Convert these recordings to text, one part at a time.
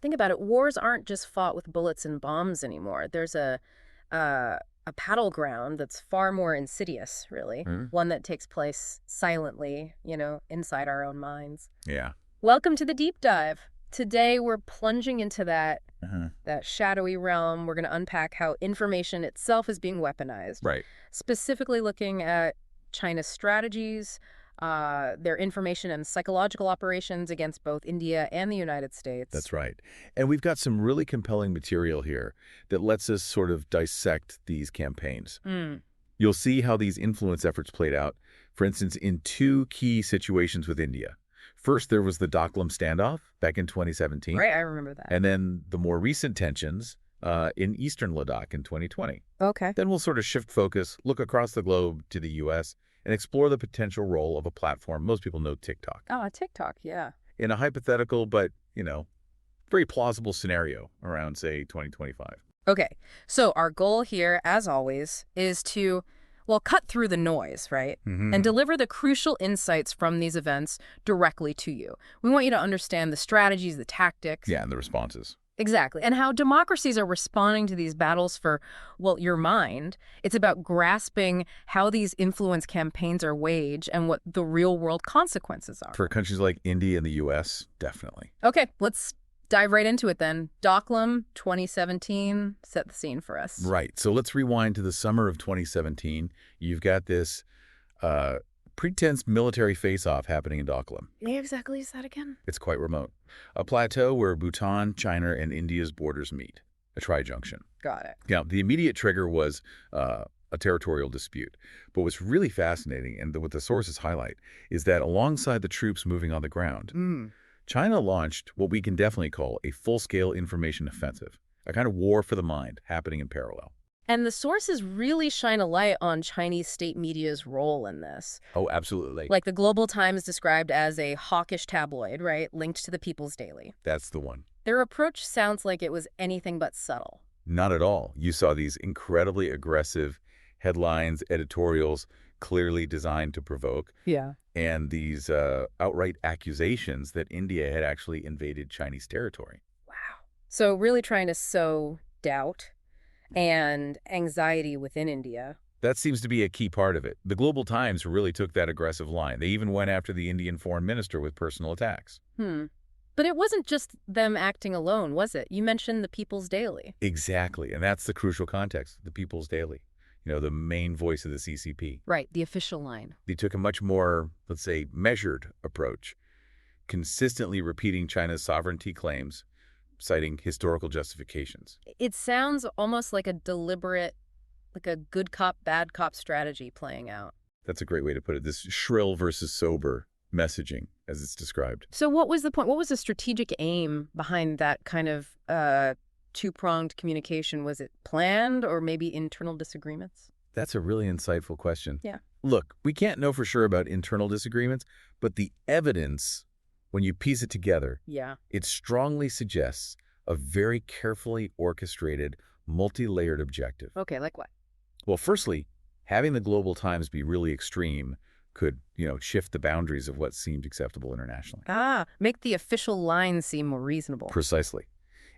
think about it, wars aren't just fought with bullets and bombs anymore. There's a battleground that's far more insidious, really. Mhm. One that takes place silently, inside our own minds. Yeah. Welcome to the deep dive. Today we're plunging into that Uh-huh. that shadowy realm. We're going to unpack how information itself is being weaponized, Right. specifically looking at China's strategies, their information and psychological operations against both India and the United States. That's right. And we've got some really compelling material here that lets us sort of dissect these campaigns. Mm. You'll see how these influence efforts played out, for instance, in two key situations with India. First, there was the Doklam standoff back in 2017, Right, I remember that. and then the more recent tensions in eastern Ladakh in 2020. Okay. Then we'll sort of shift focus, look across the globe to the U.S., and explore the potential role of a platform most people know, TikTok, Oh, TikTok, yeah. in a hypothetical but, very plausible scenario around, say, 2025. Okay, so our goal here, as always, is to, cut through the noise, right? And deliver the crucial insights from these events directly to you. We want you to understand the strategies, the tactics. Yeah, and the responses. Exactly. And how democracies are responding to these battles for, your mind. It's about grasping how these influence campaigns are waged and what the real-world consequences are. For countries like India and the U.S., definitely. Okay, let's dive right into it then. Doklam, 2017, set the scene for us. Right. So let's rewind to the summer of 2017. You've got this pretense military face-off happening in Doklam. Where exactly is that again? It's quite remote. A plateau where Bhutan, China, and India's borders meet. A tri-junction. Got it. Now, the immediate trigger was a territorial dispute. But what's really fascinating, and what the sources highlight, is that alongside the troops moving on the ground, China launched what we can definitely call a full-scale information offensive, a kind of war for the mind happening in parallel. And the sources really shine a light on Chinese state media's role in this. Oh, absolutely. Like the Global Times described as a hawkish tabloid, right, linked to the People's Daily. That's the one. Their approach sounds like it was anything but subtle. Not at all. You saw these incredibly aggressive headlines, editorials, clearly designed to provoke, Yeah. and these outright accusations that India had actually invaded Chinese territory. Wow. So really trying to sow doubt and anxiety within India. That seems to be a key part of it. The Global Times really took that aggressive line. They even went after the Indian foreign minister with personal attacks. But it wasn't just them acting alone, was it? You mentioned the People's Daily. Exactly, and that's the crucial context, the People's Daily, the main voice of the CCP. Right, the official line. They took a much more, let's say, measured approach, consistently repeating China's sovereignty claims, citing historical justifications. It sounds almost like a deliberate, like a good cop, bad cop strategy playing out. That's a great way to put it, this shrill versus sober messaging, as it's described. So what was the point? What was the strategic aim behind that kind of two-pronged communication? Was it planned or maybe internal disagreements? That's a really insightful question. Yeah. Look, we can't know for sure about internal disagreements, but the evidence, when you piece it together, Yeah. it strongly suggests a very carefully orchestrated, multi-layered objective. Okay, like what? Well, firstly, having the Global Times be really extreme could, shift the boundaries of what seemed acceptable internationally. Make the official line seem more reasonable. Precisely,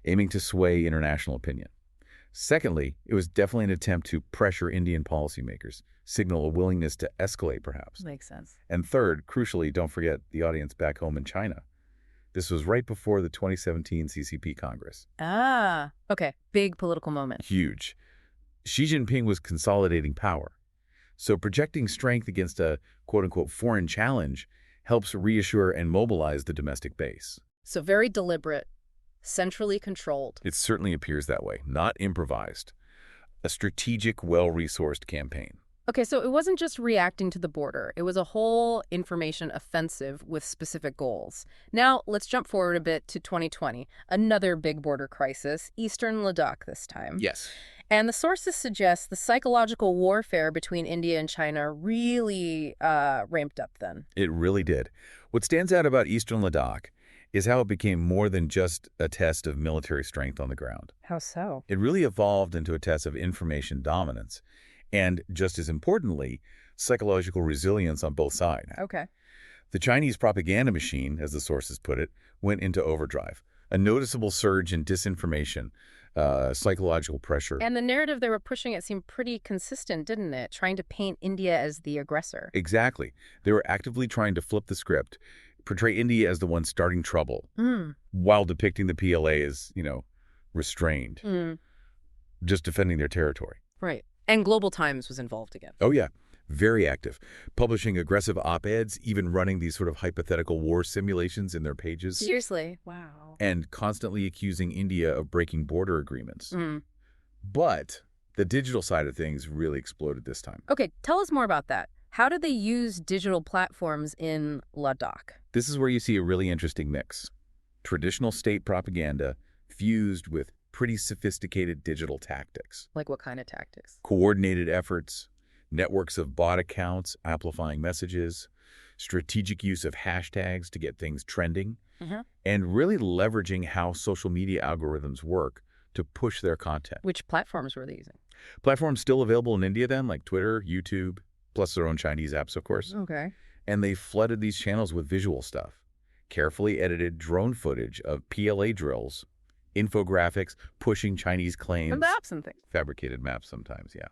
aiming to sway international opinion. Secondly, it was definitely an attempt to pressure Indian policymakers, signal a willingness to escalate, perhaps. Makes sense. And third, crucially, don't forget the audience back home in China. This was right before the 2017 CCP Congress. Okay. Big political moment. Huge. Xi Jinping was consolidating power. So projecting strength against a quote-unquote foreign challenge helps reassure and mobilize the domestic base. So very deliberate, centrally controlled. It certainly appears that way, not improvised. A strategic, well-resourced campaign. Okay, so it wasn't just reacting to the border. It was a whole information offensive with specific goals. Now, let's jump forward a bit to 2020. Another big border crisis, Eastern Ladakh this time. Yes. And the sources suggest the psychological warfare between India and China really ramped up then. It really did. What stands out about Eastern Ladakh is how it became more than just a test of military strength on the ground. How so? It really evolved into a test of information dominance and, just as importantly, psychological resilience on both sides. Okay. The Chinese propaganda machine, as the sources put it, went into overdrive. A noticeable surge in disinformation, psychological pressure. And the narrative they were pushing, it seemed pretty consistent, didn't it? Trying to paint India as the aggressor. Exactly. They were actively trying to flip the script, portray India as the one starting trouble, while depicting the PLA as, restrained, just defending their territory. Right. And Global Times was involved again. Oh, yeah. Very active. Publishing aggressive op-eds, even running these sort of hypothetical war simulations in their pages. Seriously? Wow. And constantly accusing India of breaking border agreements. But the digital side of things really exploded this time. Okay, tell us more about that. How do they use digital platforms in Ladakh? This is where you see a really interesting mix. Traditional state propaganda fused with pretty sophisticated digital tactics. Like what kind of tactics? Coordinated efforts, networks of bot accounts amplifying messages, strategic use of hashtags to get things trending, and really leveraging how social media algorithms work to push their content. Which platforms were they using? Platforms still available in India then, like Twitter, YouTube, plus their own Chinese apps, of course. Okay. And they flooded these channels with visual stuff. Carefully edited drone footage of PLA drills, infographics pushing Chinese claims. And maps and things. Fabricated maps sometimes, yeah.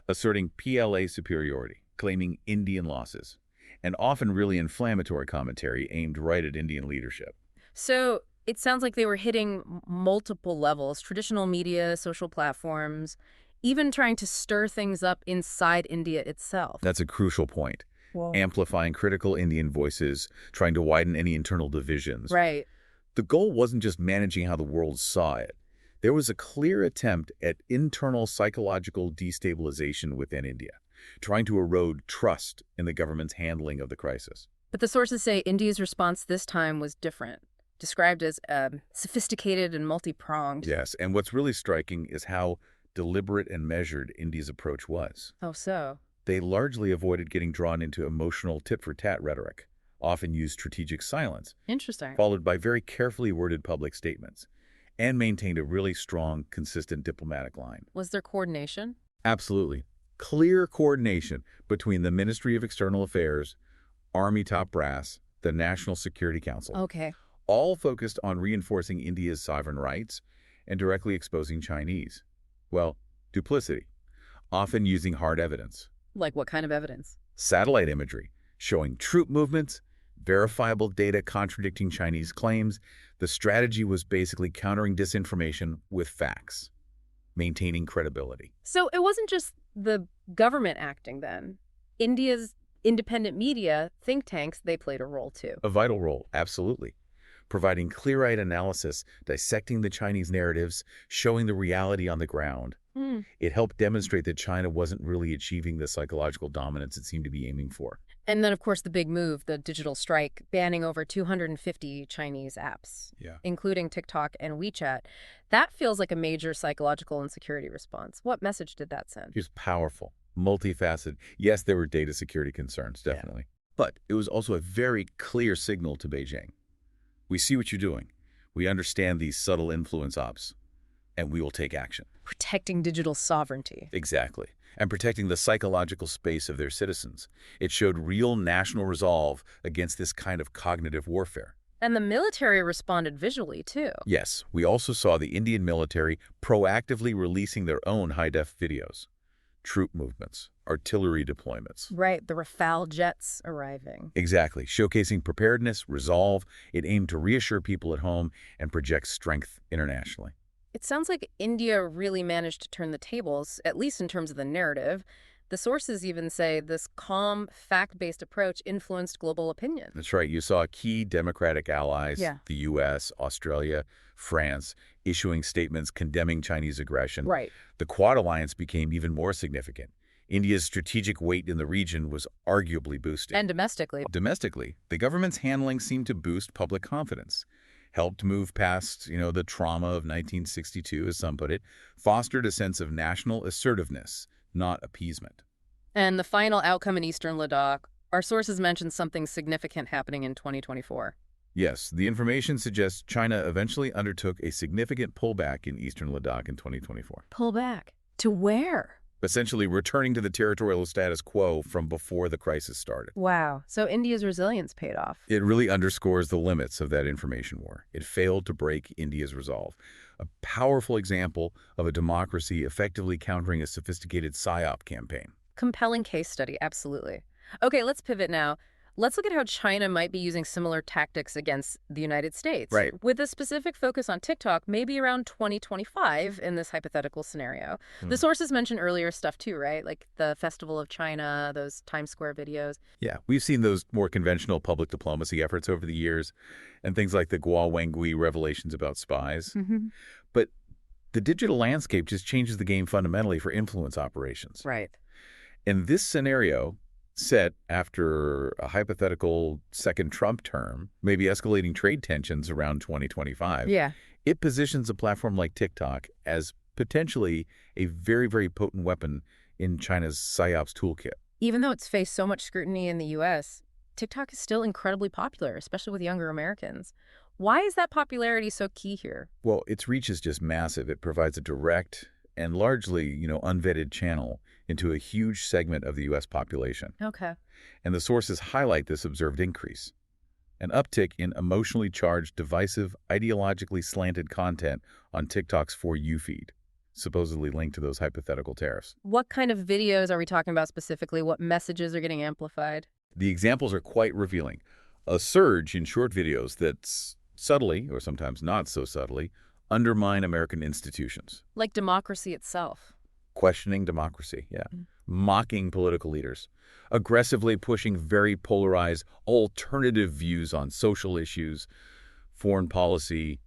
Asserting PLA superiority, claiming Indian losses, and often really inflammatory commentary aimed right at Indian leadership. So it sounds like they were hitting multiple levels, traditional media, social platforms, even trying to stir things up inside India itself. That's a crucial point. Whoa. Amplifying critical Indian voices, trying to widen any internal divisions. Right. The goal wasn't just managing how the world saw it. There was a clear attempt at internal psychological destabilization within India, trying to erode trust in the government's handling of the crisis. But the sources say India's response this time was different, described as sophisticated and multi-pronged. Yes, and what's really striking is how deliberate and measured India's approach was. Oh, so? They largely avoided getting drawn into emotional tit-for-tat rhetoric, often used strategic silence, Interesting. followed by very carefully worded public statements, and maintained a really strong, consistent diplomatic line. Was there coordination? Absolutely. Clear coordination between the Ministry of External Affairs, Army top brass, the National Security Council, Okay. all focused on reinforcing India's sovereign rights and directly exposing Chinese, well, duplicity, often using hard evidence. Like what kind of evidence? Satellite imagery showing troop movements, verifiable data contradicting Chinese claims. The strategy was basically countering disinformation with facts, maintaining credibility. So it wasn't just the government acting then. India's independent media, think tanks, they played a role too. A vital role, absolutely. Providing clear-eyed analysis, dissecting the Chinese narratives, showing the reality on the ground. It helped demonstrate that China wasn't really achieving the psychological dominance it seemed to be aiming for. And then, of course, the big move, the digital strike, banning over 250 Chinese apps, including TikTok and WeChat. That feels like a major psychological and security response. What message did that send? It was powerful, multifaceted. Yes, there were data security concerns, definitely. But it was also a very clear signal to Beijing. We see what you're doing. We understand these subtle influence ops, and we will take action. Protecting digital sovereignty. Exactly. And protecting the psychological space of their citizens. It showed real national resolve against this kind of cognitive warfare. And the military responded visually, too. Yes, we also saw the Indian military proactively releasing their own high-def videos. Troop movements, artillery deployments. Right, the Rafale jets arriving. Exactly, showcasing preparedness, resolve. It aimed to reassure people at home and project strength internationally. It sounds like India really managed to turn the tables, at least in terms of the narrative. The sources even say this calm, fact-based approach influenced global opinion. That's right. You saw key democratic allies, Yeah. the U.S., Australia, France, issuing statements condemning Chinese aggression. Right. The Quad alliance became even more significant. India's strategic weight in the region was arguably boosted. And domestically. Domestically, the government's handling seemed to boost public confidence. Helped move past, the trauma of 1962, as some put it, fostered a sense of national assertiveness, not appeasement. And the final outcome in eastern Ladakh, our sources mentioned something significant happening in 2024. Yes, the information suggests China eventually undertook a significant pullback in eastern Ladakh in 2024. Pull back. To where? essentially returning to the territorial status quo from before the crisis started. Wow. So India's resilience paid off. It really underscores the limits of that information war. It failed to break India's resolve. A powerful example of a democracy effectively countering a sophisticated PSYOP campaign. Compelling case study, absolutely. Okay, let's pivot now. Let's look at how China might be using similar tactics against the United States. Right. With a specific focus on TikTok, maybe around 2025 in this hypothetical scenario. The sources mentioned earlier stuff too, right? Like the Festival of China, those Times Square videos. Yeah, we've seen those more conventional public diplomacy efforts over the years, and things like the Guo Wengui revelations about spies. But the digital landscape just changes the game fundamentally for influence operations. Right. In this scenario, set after a hypothetical second Trump term, maybe escalating trade tensions around 2025, it positions a platform like TikTok as potentially a very, very potent weapon in China's PSYOPs toolkit. Even though it's faced so much scrutiny in the U.S., TikTok is still incredibly popular, especially with younger Americans. Why is that popularity so key here? Well, its reach is just massive. It provides a direct and largely, unvetted channel into a huge segment of the U.S. population. Okay. And the sources highlight this observed increase. An uptick in emotionally charged, divisive, ideologically slanted content on TikTok's For You feed, supposedly linked to those hypothetical tariffs. What kind of videos are we talking about specifically? What messages are getting amplified? The examples are quite revealing. A surge in short videos that subtly, or sometimes not so subtly, undermine American institutions. Like democracy itself. Questioning democracy, mocking political leaders, aggressively pushing very polarized alternative views on social issues, foreign policy,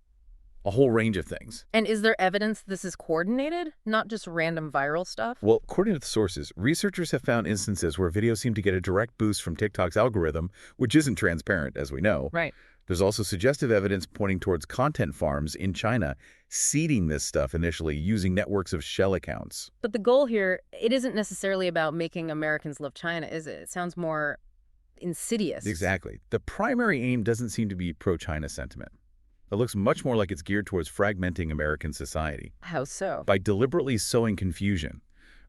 a whole range of things. And is there evidence this is coordinated, not just random viral stuff? Well, according to the sources, researchers have found instances where videos seem to get a direct boost from TikTok's algorithm, which isn't transparent, as we know. Right. There's also suggestive evidence pointing towards content farms in China seeding this stuff initially using networks of shell accounts. But the goal here, it isn't necessarily about making Americans love China, is it? It sounds more insidious. Exactly. The primary aim doesn't seem to be pro-China sentiment. It looks much more like it's geared towards fragmenting American society. How so? By deliberately sowing confusion,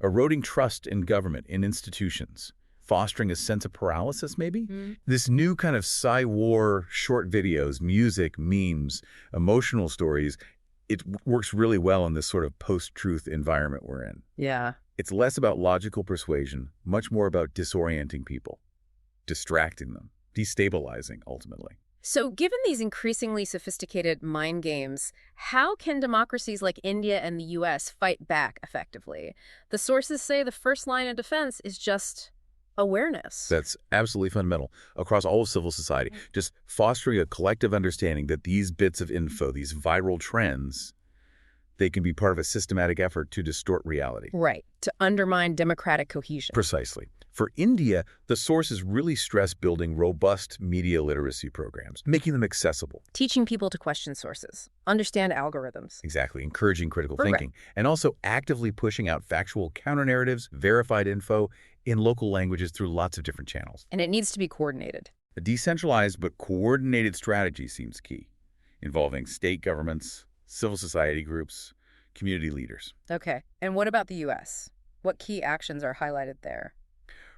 eroding trust in government, in institutions, fostering a sense of paralysis, maybe? This new kind of Psy-war short videos, music, memes, emotional stories, it works really well in this sort of post-truth environment we're in. Yeah. It's less about logical persuasion, much more about disorienting people, distracting them, destabilizing, ultimately. So given these increasingly sophisticated mind games, how can democracies like India and the U.S. fight back effectively? The sources say the first line of defense is just awareness. That's absolutely fundamental across all of civil society. Just fostering a collective understanding that these bits of info, these viral trends, they can be part of a systematic effort to distort reality. Right, to undermine democratic cohesion. Precisely. For India, the sources really stress building robust media literacy programs, making them accessible. Teaching people to question sources, understand algorithms. Exactly, encouraging critical thinking, and also actively pushing out factual counter-narratives, verified info in local languages through lots of different channels. And it needs to be coordinated. A decentralized but coordinated strategy seems key, involving state governments, civil society groups, community leaders. Okay, and what about the U.S.? What key actions are highlighted there?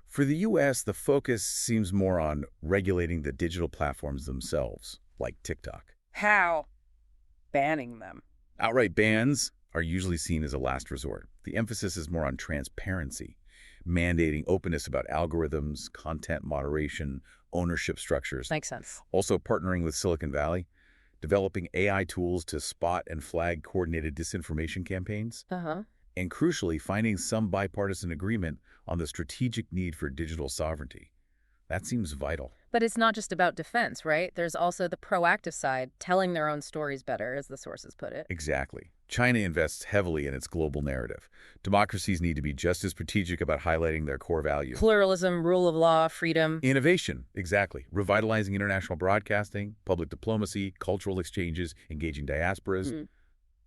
For the U.S., the focus seems more on regulating the digital platforms themselves, like TikTok. How? Banning them. Outright bans are usually seen as a last resort. The emphasis is more on transparency, mandating openness about algorithms, content moderation, ownership structures. Makes sense. Also partnering with Silicon Valley, developing AI tools to spot and flag coordinated disinformation campaigns. And crucially, finding some bipartisan agreement on the strategic need for digital sovereignty. That seems vital. But it's not just about defense, right? There's also the proactive side, telling their own stories better, as the sources put it. Exactly. China invests heavily in its global narrative. Democracies need to be just as strategic about highlighting their core values. Pluralism, rule of law, freedom. Innovation, exactly. Revitalizing international broadcasting, public diplomacy, cultural exchanges, engaging diasporas.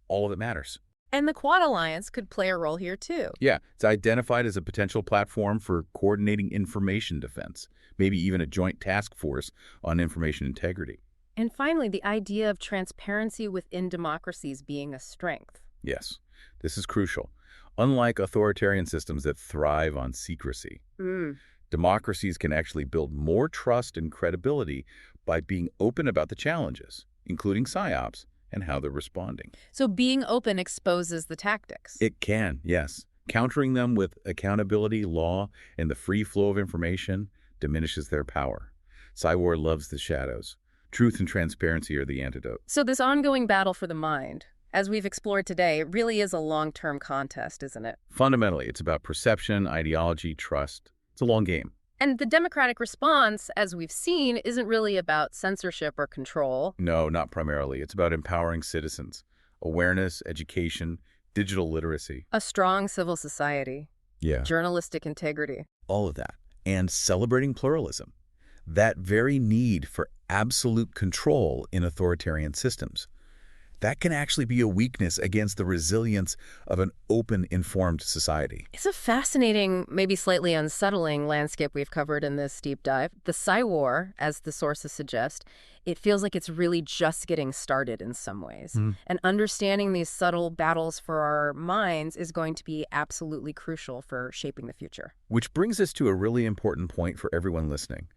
All of it matters. And the Quad Alliance could play a role here, too. Yeah, it's identified as a potential platform for coordinating information defense, maybe even a joint task force on information integrity. And finally, the idea of transparency within democracies being a strength. Yes, this is crucial. Unlike authoritarian systems that thrive on secrecy, Mm. democracies can actually build more trust and credibility by being open about the challenges, including psyops, and how they're responding. So being open exposes the tactics. It can, yes. Countering them with accountability, law, and the free flow of information diminishes their power. Cyber loves the shadows. Truth and transparency are the antidote. So this ongoing battle for the mind, as we've explored today, it really is a long-term contest, isn't it? Fundamentally, it's about perception, ideology, trust. It's a long game. And the democratic response, as we've seen, isn't really about censorship or control. No, not primarily. It's about empowering citizens. Awareness, education, digital literacy. A strong civil society. Yeah. Journalistic integrity. All of that. And celebrating pluralism. That very need for absolute control in authoritarian systems. That can actually be a weakness against the resilience of an open, informed society. It's a fascinating, maybe slightly unsettling landscape we've covered in this deep dive. The Psy-War, as the sources suggest, it feels like it's really just getting started in some ways. And understanding these subtle battles for our minds is going to be absolutely crucial for shaping the future. Which brings us to a really important point for everyone listening.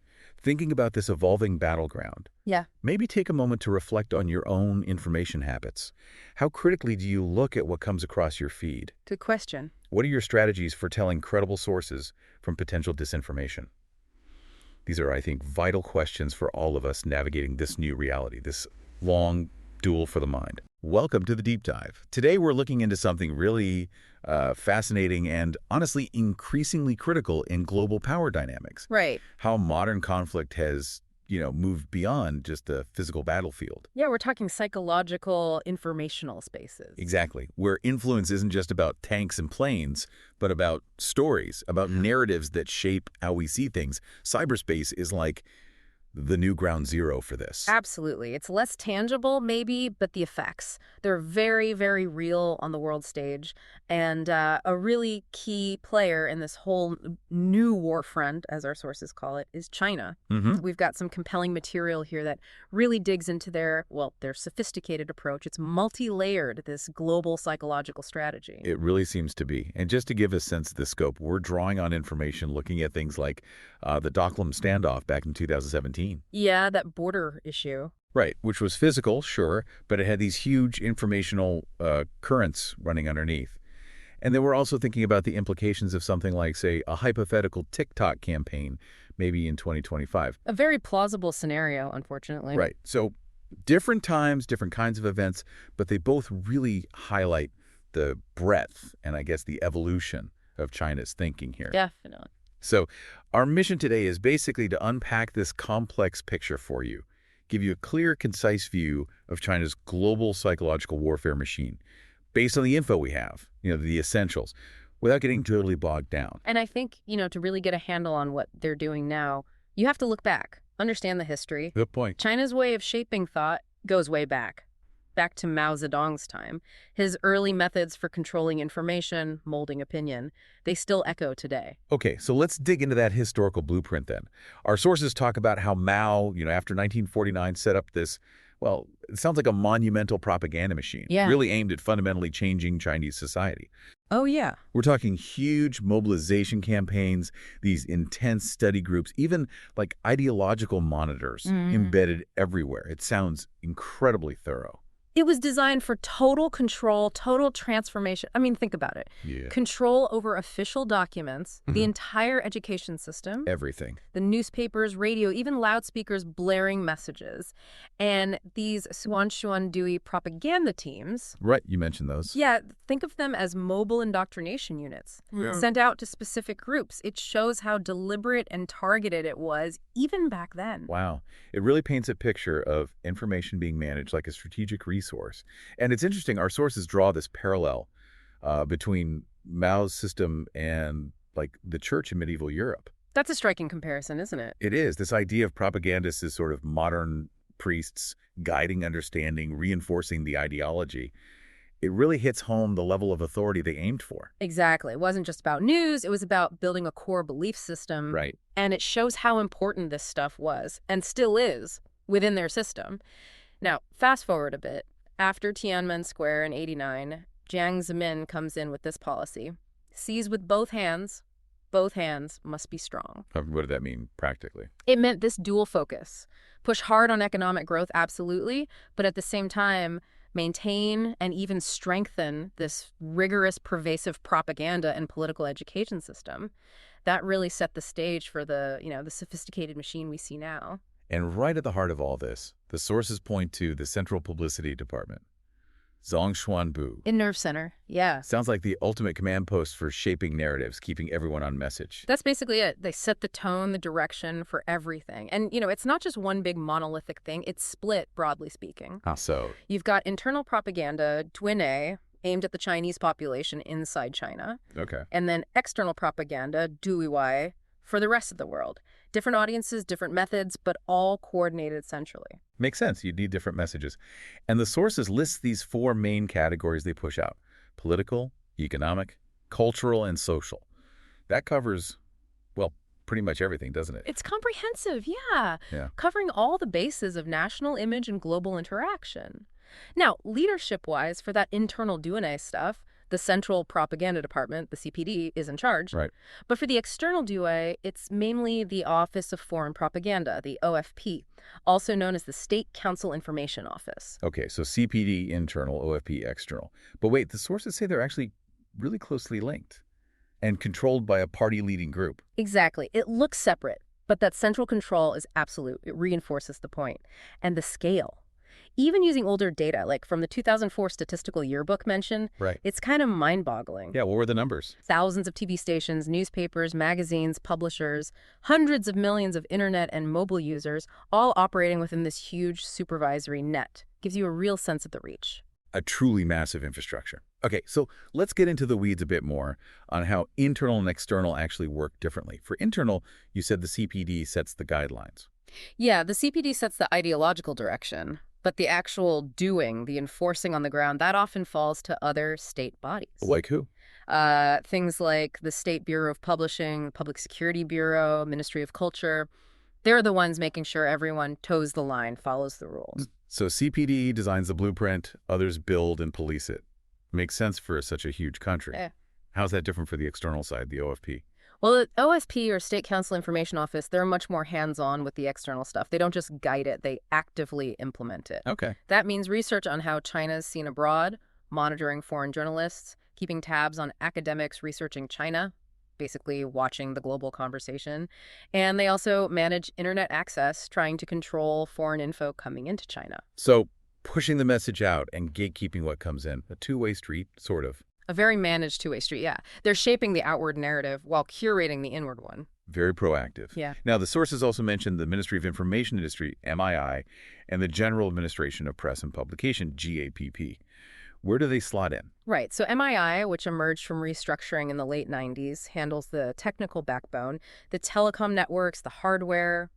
Thinking about this evolving battleground. Yeah. Maybe take a moment to reflect on your own information habits. How critically do you look at what comes across your feed? Good question. What are your strategies for telling credible sources from potential disinformation? These are, I think, vital questions for all of us navigating this new reality, this long duel for the mind. Welcome to the Deep Dive. Today we're looking into something really fascinating and honestly increasingly critical in global power dynamics. Right. How modern conflict has, moved beyond just the physical battlefield. Yeah, we're talking psychological, informational spaces. Exactly. Where influence isn't just about tanks and planes, but about stories, about narratives that shape how we see things. Cyberspace is like the new ground zero for this. Absolutely. It's less tangible, maybe, but the effects. They're very, very real on the world stage. And a really key player in this whole new warfront, as our sources call it, is China. We've got some compelling material here that really digs into their sophisticated approach. It's multi-layered, this global psychological strategy. It really seems to be. And just to give a sense of the scope, we're drawing on information looking at things like the Doklam standoff back in 2017. Yeah, that border issue. Right, which was physical, sure, but it had these huge informational currents running underneath. And then we're also thinking about the implications of something like, say, a hypothetical TikTok campaign, maybe in 2025. A very plausible scenario, unfortunately. Right. So different times, different kinds of events, but they both really highlight the breadth and I guess the evolution of China's thinking here. Definitely. So our mission today is basically to unpack this complex picture for you, give you a clear, concise view of China's global psychological warfare machine, based on the info we have, the essentials, without getting totally bogged down. And I think, to really get a handle on what they're doing now, you have to look back, understand the history. Good point. China's way of shaping thought goes way back to Mao Zedong's time. His early methods for controlling information, molding opinion, they still echo today. Okay, so let's dig into that historical blueprint then. Our sources talk about how Mao, after 1949, set up this, it sounds like a monumental propaganda machine, really aimed at fundamentally changing Chinese society. Oh, yeah. We're talking huge mobilization campaigns, these intense study groups, even like ideological monitors embedded everywhere. It sounds incredibly thorough. It was designed for total control, total transformation. I mean, think about it. Yeah. Control over official documents, the entire education system. Everything. The newspapers, radio, even loudspeakers blaring messages. And these Xuan propaganda teams. Right, you mentioned those. Yeah, think of them as mobile indoctrination units sent out to specific groups. It shows how deliberate and targeted it was even back then. Wow. It really paints a picture of information being managed like a strategic resource. And it's interesting, our sources draw this parallel between Mao's system and like the church in medieval Europe. That's a striking comparison, isn't it? It is. This idea of propagandists as sort of modern priests guiding understanding, reinforcing the ideology. It really hits home the level of authority they aimed for. Exactly. It wasn't just about news. It was about building a core belief system. Right. And it shows how important this stuff was and still is within their system. Now, fast forward a bit. After Tiananmen Square in '89, Jiang Zemin comes in with this policy. Seize with both hands must be strong. What did that mean practically? It meant this dual focus. Push hard on economic growth, absolutely, but at the same time, maintain and even strengthen this rigorous, pervasive propaganda and political education system. That really set the stage for the sophisticated machine we see now. And right at the heart of all this, the sources point to the Central Publicity Department. Zhongshuanbu. In Nerve Center, yeah. Sounds like the ultimate command post for shaping narratives, keeping everyone on message. That's basically it. They set the tone, the direction for everything. And, it's not just one big monolithic thing. It's split, broadly speaking. How so? You've got internal propaganda, Duine, aimed at the Chinese population inside China. Okay. And then external propaganda, Duiwai, for the rest of the world. Different audiences, different methods, but all coordinated centrally. Makes sense. You need different messages. And the sources list these 4 main categories they push out: political, economic, cultural, and social. That covers, well, pretty much everything, doesn't it? It's comprehensive, yeah. Yeah. Covering all the bases of national image and global interaction. Now, leadership-wise, for that internal Duine stuff, the Central Propaganda Department, the CPD, is in charge. Right. But for the external DUI, it's mainly the Office of Foreign Propaganda, the OFP, also known as the State Council Information Office. Okay, so CPD internal, OFP external. But wait, the sources say they're actually really closely linked and controlled by a party-leading group. Exactly. It looks separate, but that central control is absolute. It reinforces the point. And the scale. Even using older data, like from the 2004 statistical yearbook mentioned, Right. It's kind of mind-boggling. Yeah, what were the numbers? Thousands of TV stations, newspapers, magazines, publishers, hundreds of millions of internet and mobile users, all operating within this huge supervisory net. Gives you a real sense of the reach. A truly massive infrastructure. Okay, so let's get into the weeds a bit more on how internal and external actually work differently. For internal, you said the CPD sets the guidelines. Yeah, the CPD sets the ideological direction. But the actual doing, the enforcing on the ground, that often falls to other state bodies. Like who? Things like the State Bureau of Publishing, Public Security Bureau, Ministry of Culture. They're the ones making sure everyone toes the line, follows the rules. So CPD designs the blueprint, others build and police it. Makes sense for such a huge country. Yeah. How's that different for the external side, the OFP? Well, the OSP, or State Council Information Office, they're much more hands-on with the external stuff. They don't just guide it, they actively implement it. Okay. That means research on how China's seen abroad, monitoring foreign journalists, keeping tabs on academics researching China, basically watching the global conversation. And they also manage internet access, trying to control foreign info coming into China. So pushing the message out and gatekeeping what comes in, a two-way street, sort of. A very managed two-way street, yeah. They're shaping the outward narrative while curating the inward one. Very proactive. Yeah. Now, the sources also mentioned the Ministry of Information Industry, MII, and the General Administration of Press and Publication, GAPP. Where do they slot in? Right. So MII, which emerged from restructuring in the late 90s, handles the technical backbone, the telecom networks, the hardware,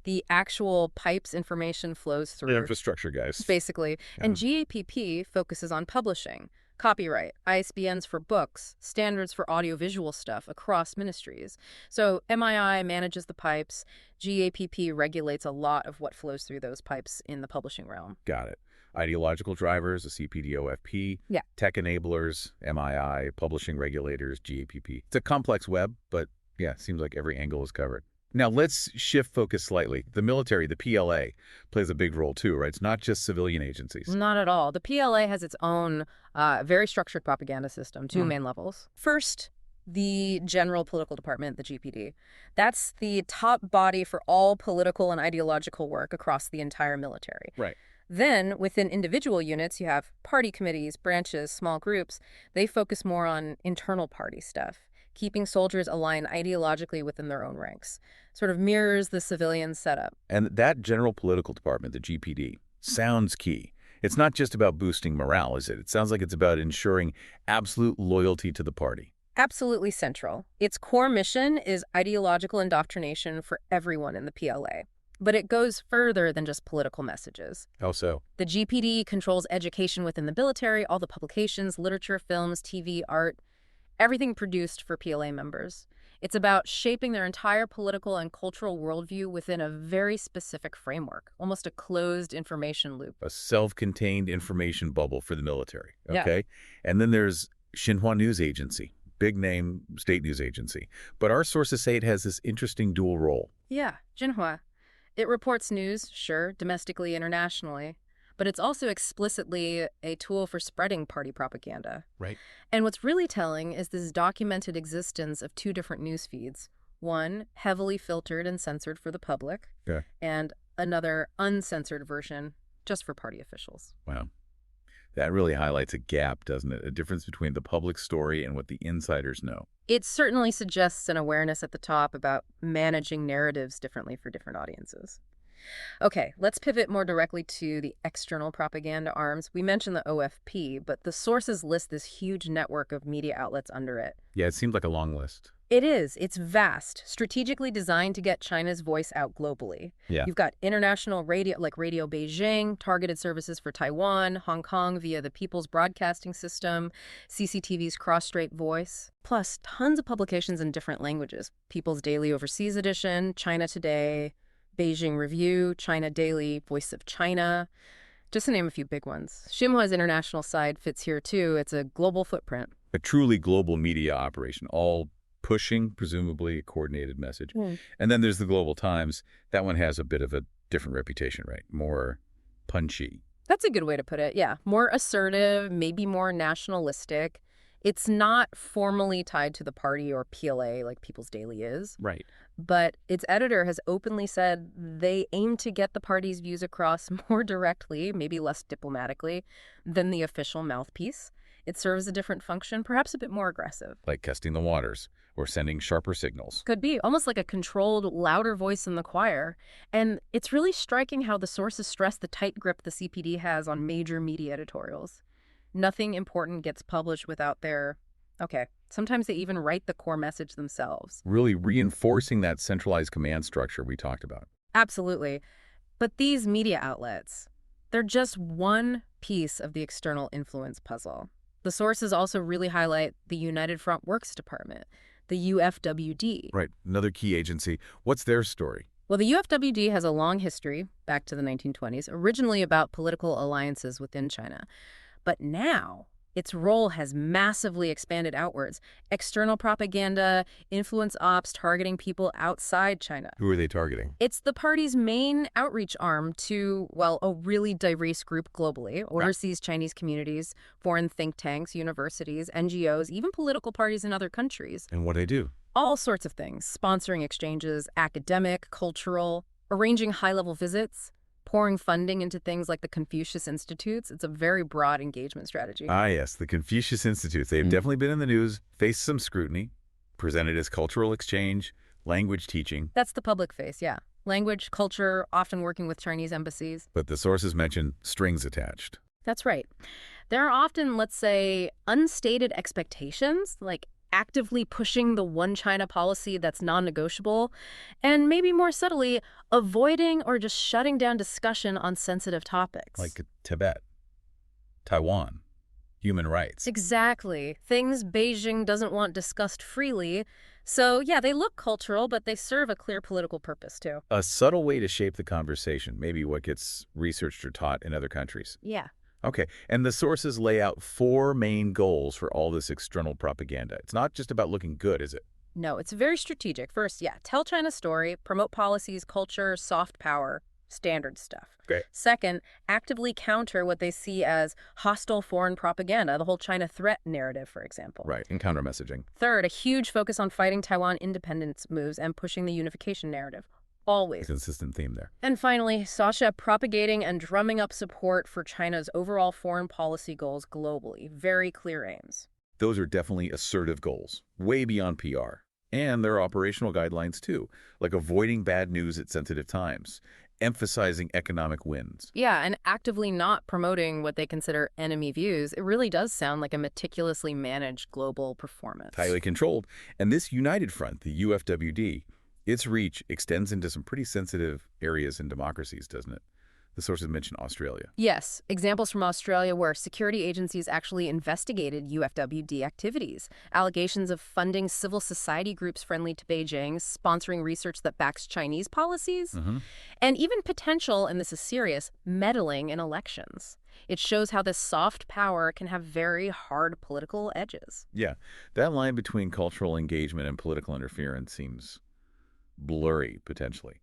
the actual pipes information flows through. The infrastructure guys. Basically. Yeah. And GAPP focuses on publishing. Copyright, ISBNs for books, standards for audiovisual stuff across ministries. So MII manages the pipes. GAPP regulates a lot of what flows through those pipes in the publishing realm. Got it. Ideological drivers, the CPD, OFP. Yeah. Tech enablers, MII, publishing regulators, GAPP. It's a complex web, but yeah, seems like every angle is covered. Now, let's shift focus slightly. The military, the PLA, plays a big role too, right? It's not just civilian agencies. Not at all. The PLA has its own very structured propaganda system, two main levels. First, the General Political Department, the GPD. That's the top body for all political and ideological work across the entire military. Right. Then, within individual units, you have party committees, branches, small groups. They focus more on internal party stuff, keeping soldiers aligned ideologically within their own ranks. Sort of mirrors the civilian setup. And that General Political Department, the GPD, sounds key. It's not just about boosting morale, is it? It sounds like it's about ensuring absolute loyalty to the party. Absolutely central. Its core mission is ideological indoctrination for everyone in the PLA. But it goes further than just political messages. How so? The GPD controls education within the military, all the publications, literature, films, TV, art, everything produced for PLA members. It's about shaping their entire political and cultural worldview within a very specific framework, almost a closed information loop. A self-contained information bubble for the military, Yeah. okay? And then there's Xinhua News Agency, big name state news agency. But our sources say it has this interesting dual role. Yeah, Xinhua. It reports news, sure, domestically, internationally, but it's also explicitly a tool for spreading party propaganda. Right. And what's really telling is this documented existence of two different news feeds. One heavily filtered and censored for the public, Yeah. and another uncensored version just for party officials. Wow. That really highlights a gap, doesn't it? A difference between the public story and what the insiders know. It certainly suggests an awareness at the top about managing narratives differently for different audiences. Okay, let's pivot more directly to the external propaganda arms. We mentioned the OFP, but the sources list this huge network of media outlets under it. Yeah, it seemed like a long list. It is. It's vast, strategically designed to get China's voice out globally. Yeah. You've got international radio, like Radio Beijing, targeted services for Taiwan, Hong Kong via the People's Broadcasting System, CCTV's Cross-Strait Voice, plus tons of publications in different languages. People's Daily Overseas Edition, China Today, Beijing Review, China Daily, Voice of China, just to name a few big ones. Xinhua's international side fits here too. It's a global footprint. A truly global media operation, all pushing, presumably, a coordinated message. And then there's the Global Times. That one has a bit of a different reputation, right? More punchy. That's a good way to put it, yeah. More assertive, maybe more nationalistic. It's not formally tied to the party or PLA like People's Daily is. Right. But its editor has openly said they aim to get the party's views across more directly, maybe less diplomatically, than the official mouthpiece. It serves a different function, perhaps a bit more aggressive. Like testing the waters or sending sharper signals. Could be, almost like a controlled, louder voice in the choir. And it's really striking how the sources stress the tight grip the CPD has on major media editorials. Nothing important gets published without their... Okay, sometimes they even write the core message themselves. Really reinforcing that centralized command structure we talked about. Absolutely. But these media outlets, they're just one piece of the external influence puzzle. The sources also really highlight the United Front Works Department, the UFWD. Right. Another key agency. What's their story? Well, the UFWD has a long history, back to the 1920s, originally about political alliances within China. But now, its role has massively expanded outwards. External propaganda, influence ops targeting people outside China. Who are they targeting? It's the party's main outreach arm to, well, a really diverse group globally. Overseas Chinese communities, foreign think tanks, universities, NGOs, even political parties in other countries. And what do they do? All sorts of things. Sponsoring exchanges, academic, cultural, arranging high-level visits, pouring funding into things like the Confucius Institutes. It's a very broad engagement strategy. Ah, yes, the Confucius Institutes. They've definitely been in the news, faced some scrutiny, presented as cultural exchange, language teaching. That's the public face, yeah. Language, culture, often working with Chinese embassies. But the sources mention strings attached. That's right. There are often, let's say, unstated expectations, like actively pushing the one China policy that's non-negotiable, and maybe more subtly, avoiding or just shutting down discussion on sensitive topics. Like Tibet, Taiwan, human rights. Exactly. Things Beijing doesn't want discussed freely. So, yeah, they look cultural, but they serve a clear political purpose, too. A subtle way to shape the conversation, maybe what gets researched or taught in other countries. Yeah. Okay, and the sources lay out 4 main goals for all this external propaganda. It's not just about looking good, is it? No, it's very strategic. First, yeah, tell China's story, promote policies, culture, soft power, standard stuff. Great. Second, actively counter what they see as hostile foreign propaganda, the whole China threat narrative, for example. Right, and counter messaging. Third, a huge focus on fighting Taiwan independence moves and pushing the unification narrative. Always. A consistent theme there. And finally, Sasha, propagating and drumming up support for China's overall foreign policy goals globally. Very clear aims. Those are definitely assertive goals, way beyond PR. And there are operational guidelines too, like avoiding bad news at sensitive times, emphasizing economic wins. Yeah, and actively not promoting what they consider enemy views. It really does sound like a meticulously managed global performance. Highly controlled. And this United Front, the UFWD, its reach extends into some pretty sensitive areas in democracies, doesn't it? The sources mention Australia. Yes, examples from Australia where security agencies actually investigated UFWD activities, allegations of funding civil society groups friendly to Beijing, sponsoring research that backs Chinese policies, and even potential, and this is serious, meddling in elections. It shows how this soft power can have very hard political edges. Yeah, that line between cultural engagement and political interference seems blurry, potentially.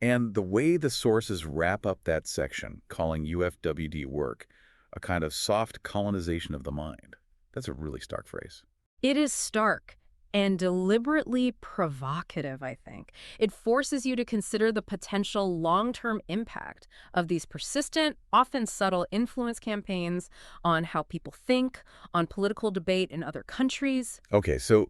And the way the sources wrap up that section, calling UFWD work a kind of soft colonization of the mind, that's a really stark phrase. It is stark and deliberately provocative, I think. It forces you to consider the potential long-term impact of these persistent, often subtle influence campaigns on how people think, on political debate in other countries. Okay, so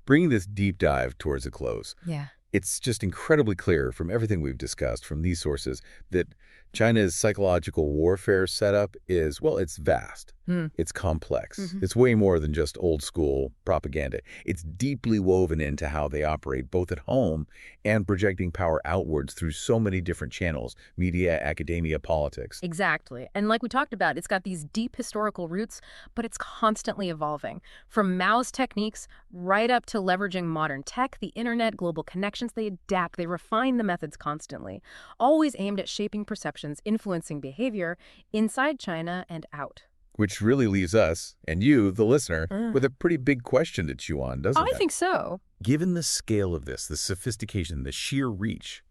bringing this deep dive towards a close, Yeah. it's just incredibly clear from everything we've discussed from these sources that China's psychological warfare setup is, well, it's vast. It's complex. It's way more than just old school propaganda. It's deeply woven into how they operate, both at home and projecting power outwards through so many different channels, media, academia, politics. Exactly. And like we talked about, it's got these deep historical roots, but it's constantly evolving. From Mao's techniques right up to leveraging modern tech, the internet, global connections, they adapt, they refine the methods constantly, always aimed at shaping perceptions, influencing behavior inside China and out. Which really leaves us, and you, the listener, with a pretty big question to chew on, doesn't it? I think so. Given the scale of this, the sophistication, the sheer reach,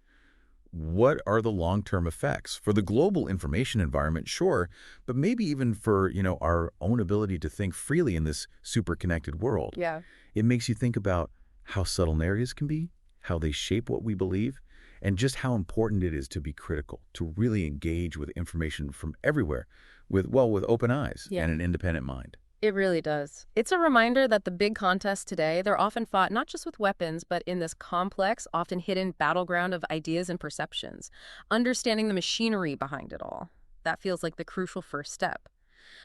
what are the long-term effects for the global information environment, sure, but maybe even for, our own ability to think freely in this super-connected world? Yeah. It makes you think about how subtle areas can be, how they shape what we believe, and just how important it is to be critical, to really engage with information from everywhere with open eyes and an independent mind. It really does. It's a reminder that the big contests today, they're often fought not just with weapons, but in this complex, often hidden battleground of ideas and perceptions. Understanding the machinery behind it all, that feels like the crucial first step.